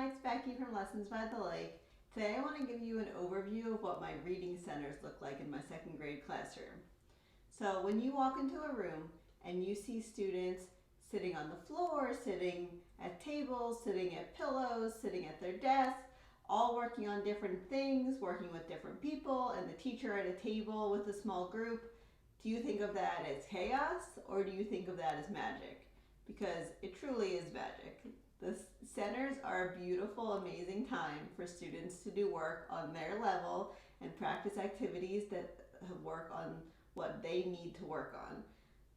Hi, it's Becky from Lessons by the Lake. Today I want to give you an overview of what my reading centers look like in my second grade classroom. So when you walk into a room and you see students sitting on the floor, sitting at tables, sitting at pillows, sitting at their desks, all working on different things, working with different people, and the teacher at a table with a small group, do you think of that as chaos or do you think of that as magic? Because it truly is magic. The centers are a beautiful, amazing time for students to do work on their level and practice activities that work on what they need to work on.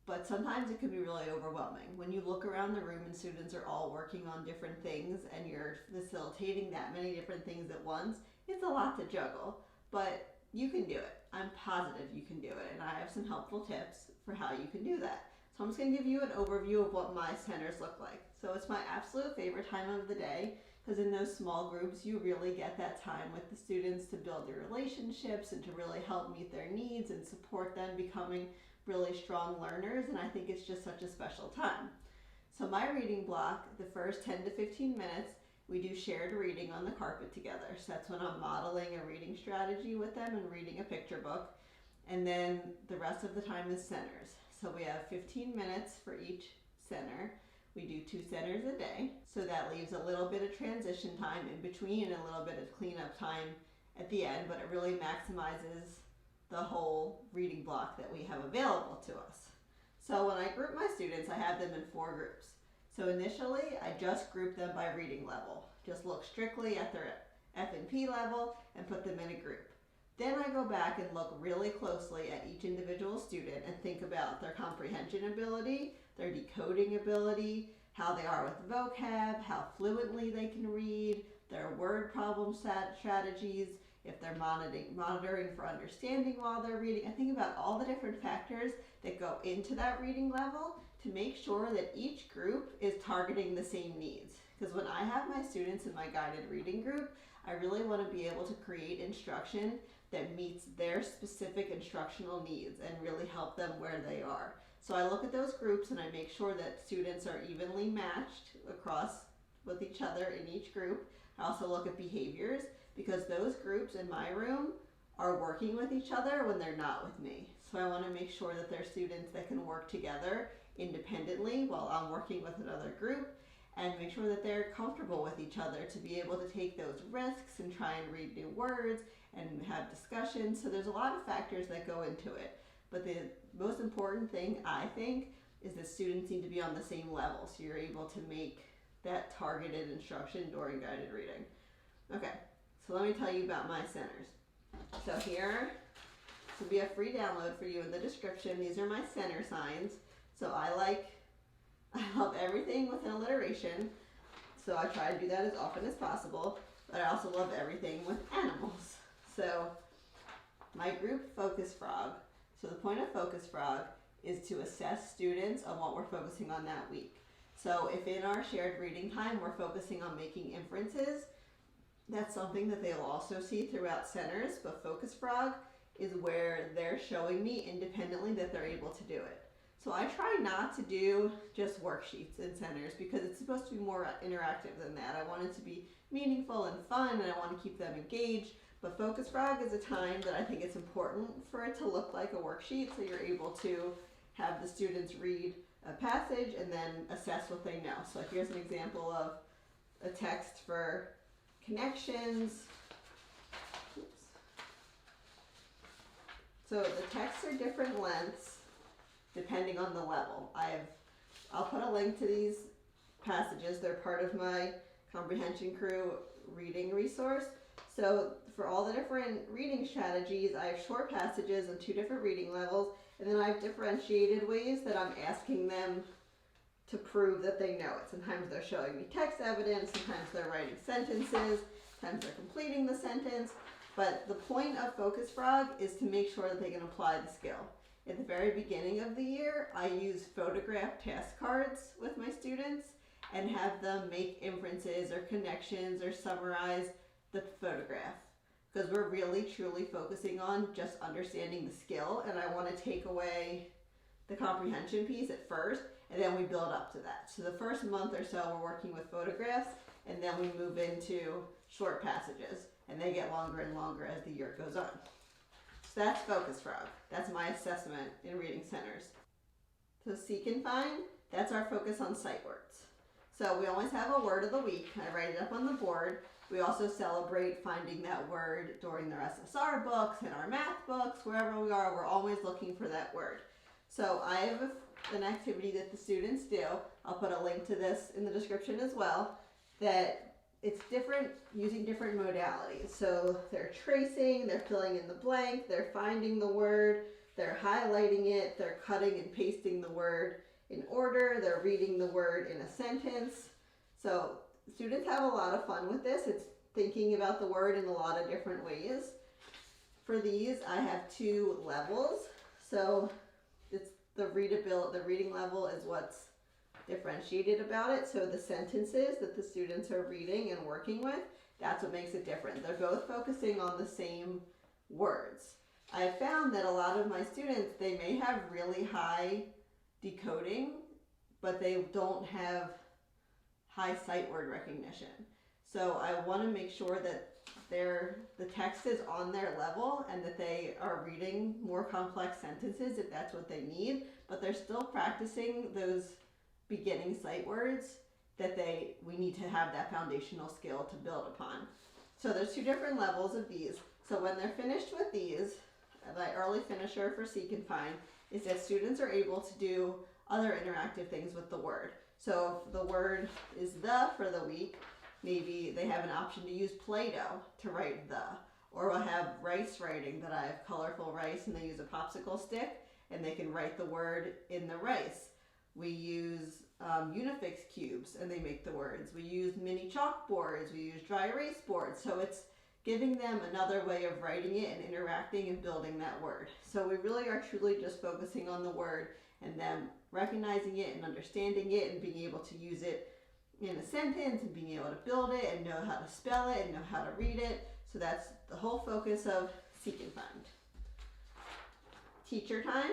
But sometimes it can be really overwhelming. When you look around the room and students are all working on different things and you're facilitating that many different things at once, it's a lot to juggle. But you can do it. I'm positive you can do it. And I have some helpful tips for how you can do that. So I'm just going to give you an overview of what my centers look like. So it's my absolute favorite time of the day because in those small groups you really get that time with the students to build your relationships and to really help meet their needs and support them becoming really strong learners, and I think it's just such a special time. So my reading block, the first 10 to 15 minutes, we do shared reading on the carpet together. So that's when I'm modeling a reading strategy with them and reading a picture book. And then the rest of the time is centers. So we have 15 minutes for each center. We do 2 centers a day. So that leaves a little bit of transition time in between and a little bit of cleanup time at the end, but it really maximizes the whole reading block that we have available to us. So when I group my students, I have them in 4 groups. So initially, I just group them by reading level. Just look strictly at their F&P level and put them in a group. Then I go back and look really closely at each individual student and think about their comprehension ability, their decoding ability, how they are with vocab, how fluently they can read, their word problem strategies, if they're monitoring for understanding while they're reading. I think about all the different factors that go into that reading level to make sure that each group is targeting the same needs. Because when I have my students in my guided reading group, I really want to be able to create instruction that meets their specific instructional needs and really help them where they are. So I look at those groups and I make sure that students are evenly matched across with each other in each group. I also look at behaviors because those groups in my room are working with each other when they're not with me. So I want to make sure that they're students that can work together independently while I'm working with another group, and make sure that they're comfortable with each other to be able to take those risks and try and read new words and have discussions. So there's a lot of factors that go into it. But the most important thing, I think, is that students need to be on the same level so you're able to make that targeted instruction during guided reading. Okay, so let me tell you about my centers. So here, this will be a free download for you in the description. These are my center signs. So I love everything with an alliteration. So I try to do that as often as possible. But I also love everything with animals. So my group Focus Frog. So the point of Focus Frog is to assess students on what we're focusing on that week. So if in our shared reading time we're focusing on making inferences, that's something that they'll also see throughout centers, but Focus Frog is where they're showing me independently that they're able to do it. So I try not to do just worksheets in centers because it's supposed to be more interactive than that. I want it to be meaningful and fun, and I want to keep them engaged. But Focus Frog is a time that I think it's important for it to look like a worksheet, so you're able to have the students read a passage and then assess what they know. So here's an example of a text for connections. Oops. So the texts are different lengths depending on the level. I'll put a link to these passages. They're part of my Comprehension Crew reading resource. So for all the different reading strategies, I have short passages on 2 different reading levels, and then I have differentiated ways that I'm asking them to prove that they know it. Sometimes they're showing me text evidence, sometimes they're writing sentences, sometimes they're completing the sentence. But the point of Focus Frog is to make sure that they can apply the skill. At the very beginning of the year, I use photograph task cards with my students and have them make inferences or connections or summarize the photograph. Because we're really truly focusing on just understanding the skill, and I want to take away the comprehension piece at first, and then we build up to that. So the first month or so we're working with photographs, and then we move into short passages, and they get longer and longer as the year goes on. So that's Focus Frog. That's my assessment in reading centers. So Seek and Find, that's our focus on sight words. So we always have a word of the week. I write it up on the board. We also celebrate finding that word during their SSR books and our math books, wherever we are, we're always looking for that word. So I have an activity that the students do. I'll put a link to this in the description as well, that it's different using different modalities. So they're tracing, they're filling in the blank, they're finding the word, they're highlighting it, they're cutting and pasting the word in order, they're reading the word in a sentence. So students have a lot of fun with this. It's thinking about the word in a lot of different ways. For these, I have 2 levels. So it's the reading level is what's differentiated about it. So the sentences that the students are reading and working with, that's what makes it different. They're both focusing on the same words. I found that a lot of my students, they may have really high decoding, but they don't have high sight word recognition. So I want to make sure that the text is on their level and that they are reading more complex sentences if that's what they need, but they're still practicing those beginning sight words that we need to have that foundational skill to build upon. So there's 2 different levels of these. So when they're finished with these, my early finisher for Seek and Find is that students are able to do other interactive things with the word. So if the word is the for the week, maybe they have an option to use Play-Doh to write the. Or we'll have rice writing, that I have colorful rice and they use a popsicle stick and they can write the word in the rice. We use Unifix cubes and they make the words. We use mini chalkboards, we use dry erase boards. So it's giving them another way of writing it and interacting and building that word. So we really are truly just focusing on the word and them recognizing it and understanding it and being able to use it in a sentence and being able to build it and know how to spell it and know how to read it. So that's the whole focus of Seek and Find. Teacher time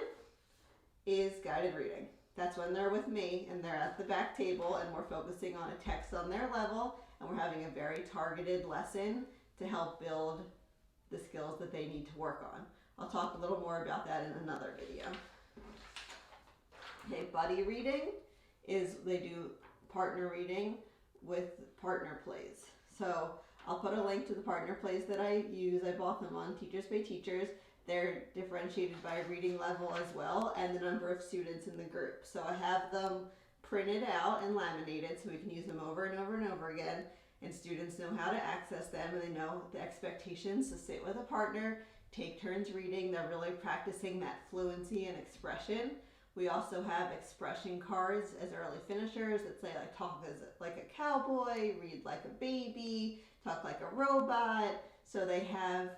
is guided reading. That's when they're with me and they're at the back table and we're focusing on a text on their level and we're having a very targeted lesson to help build the skills that they need to work on. I'll talk a little more about that in another video. Okay, buddy reading is they do partner reading with partner plays. So I'll put a link to the partner plays that I use. I bought them on Teachers Pay Teachers. They're differentiated by reading level as well and the number of students in the group. So I have them printed out and laminated so we can use them over and over and over again. And students know how to access them and they know the expectations to sit with a partner, take turns reading. They're really practicing that fluency and expression. We also have expression cards as early finishers that say like talk as like a cowboy, read like a baby, talk like a robot. So they have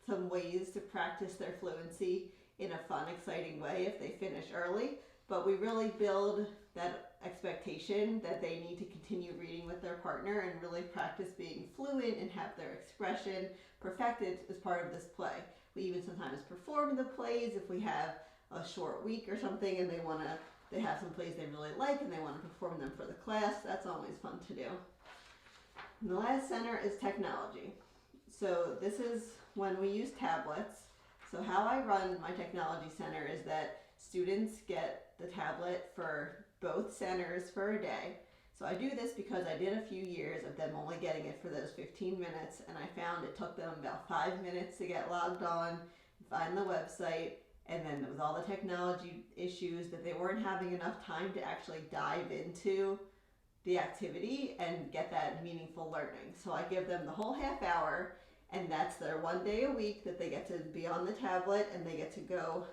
some ways to practice their fluency in a fun, exciting way if they finish early. But we really build that expectation that they need to continue reading with their partner and really practice being fluent and have their expression perfected as part of this play. We even sometimes perform the plays if we have a short week or something and they have some plays they really like and they want to perform them for the class. That's always fun to do. And the last center is technology. So this is when we use tablets. So how I run my technology center is that students get the tablet for both centers for a day. So I do this because I did a few years of them only getting it for those 15 minutes and I found it took them about 5 minutes to get logged on, find the website, and then with all the technology issues that they weren't having enough time to actually dive into the activity and get that meaningful learning. So I give them the whole half hour and that's their 1 day a week that they get to be on the tablet and they get to go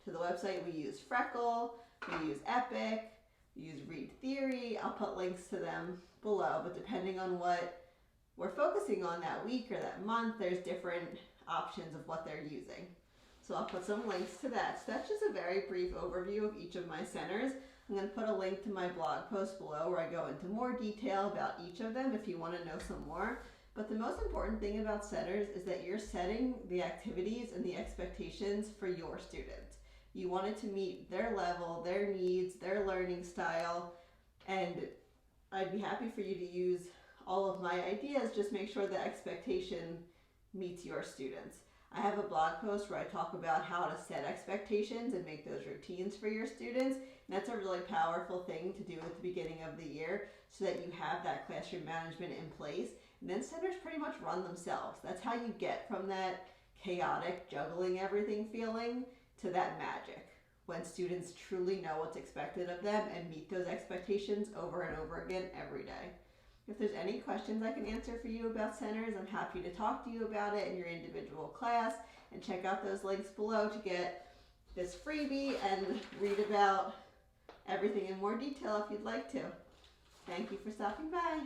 to the website. We use Freckle, we use Epic, we use Read Theory. I'll put links to them below, but depending on what we're focusing on that week or that month, there's different options of what they're using. So I'll put some links to that. So that's just a very brief overview of each of my centers. I'm going to put a link to my blog post below where I go into more detail about each of them if you want to know some more. But the most important thing about centers is that you're setting the activities and the expectations for your students. You want it to meet their level, their needs, their learning style, and I'd be happy for you to use all of my ideas, just make sure the expectation meets your students. I have a blog post where I talk about how to set expectations and make those routines for your students. And that's a really powerful thing to do at the beginning of the year so that you have that classroom management in place. And then centers pretty much run themselves. That's how you get from that chaotic juggling everything feeling to that magic, when students truly know what's expected of them and meet those expectations over and over again every day. If there's any questions I can answer for you about centers, I'm happy to talk to you about it in your individual class, and check out those links below to get this freebie and read about everything in more detail if you'd like to. Thank you for stopping by.